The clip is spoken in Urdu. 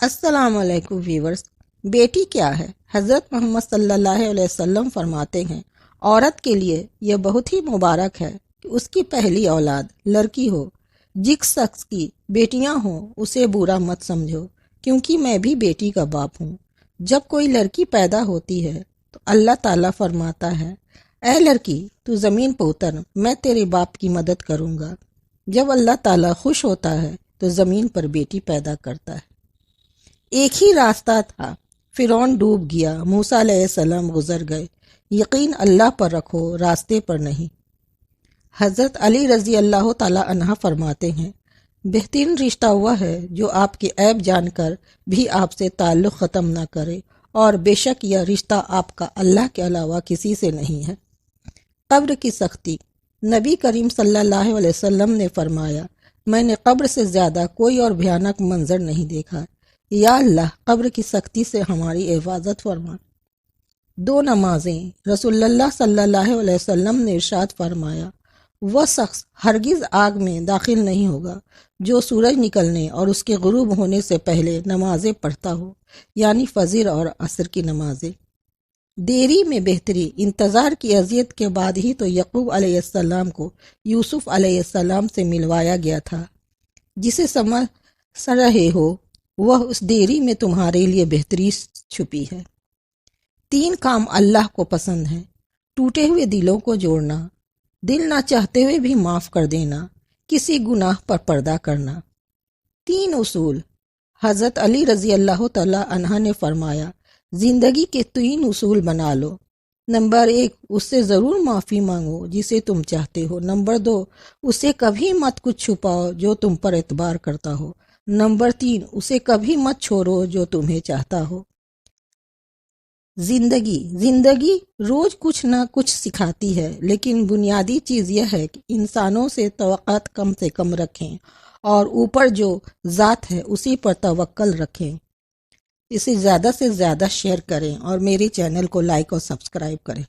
السلام علیکم ویورز۔ بیٹی کیا ہے؟ حضرت محمد صلی اللہ علیہ وسلم فرماتے ہیں عورت کے لیے یہ بہت ہی مبارک ہے کہ اس کی پہلی اولاد لڑکی ہو۔ جس شخص کی بیٹیاں ہوں اسے برا مت سمجھو، کیونکہ میں بھی بیٹی کا باپ ہوں۔ جب کوئی لڑکی پیدا ہوتی ہے تو اللہ تعالیٰ فرماتا ہے اے لڑکی تو زمین پہ اتر، میں تیرے باپ کی مدد کروں گا۔ جب اللہ تعالیٰ خوش ہوتا ہے تو زمین پر بیٹی پیدا کرتا ہے۔ ایک ہی راستہ تھا، فرعون ڈوب گیا، موسیٰ علیہ السلام گزر گئے، یقین اللہ پر رکھو، راستے پر نہیں۔ حضرت علی رضی اللہ تعالیٰ عنہ فرماتے ہیں بہترین رشتہ ہوا ہے جو آپ کے عیب جان کر بھی آپ سے تعلق ختم نہ کرے، اور بے شک یہ رشتہ آپ کا اللہ کے علاوہ کسی سے نہیں ہے۔ قبر کی سختی۔ نبی کریم صلی اللہ علیہ وسلم نے فرمایا میں نے قبر سے زیادہ کوئی اور بھیانک منظر نہیں دیکھا، یا اللہ قبر کی سختی سے ہماری حفاظت فرما۔ 2 نمازیں۔ رسول اللہ صلی اللہ علیہ وسلم نے ارشاد فرمایا وہ شخص ہرگز آگ میں داخل نہیں ہوگا جو سورج نکلنے اور اس کے غروب ہونے سے پہلے نمازیں پڑھتا ہو، یعنی فجر اور عصر کی نمازیں۔ دیری میں بہتری۔ انتظار کی اذیت کے بعد ہی تو یعقوب علیہ السلام کو یوسف علیہ السلام سے ملوایا گیا تھا۔ جسے سمجھ رہے ہو وہ اس دیری میں تمہارے لیے بہتری چھپی ہے۔ 3 کام اللہ کو پسند ہیں۔ ٹوٹے ہوئے دلوں کو جوڑنا، دل نہ چاہتے ہوئے بھی معاف کر دینا، کسی گناہ پر پردہ کرنا۔ 3 اصول۔ حضرت علی رضی اللہ تعالیٰ عنہ نے فرمایا زندگی کے 3 اصول بنا لو۔ نمبر 1، اس سے ضرور معافی مانگو جسے تم چاہتے ہو۔ نمبر 2، اسے کبھی مت کچھ چھپاؤ جو تم پر اعتبار کرتا ہو۔ نمبر 3، اسے کبھی مت چھوڑو جو تمہیں چاہتا ہو۔ زندگی روز کچھ نہ کچھ سکھاتی ہے، لیکن بنیادی چیز یہ ہے کہ انسانوں سے توقعات کم سے کم رکھیں اور اوپر جو ذات ہے اسی پر توکل رکھیں۔ اسے زیادہ سے زیادہ شیئر کریں اور میرے چینل کو لائک اور سبسکرائب کریں۔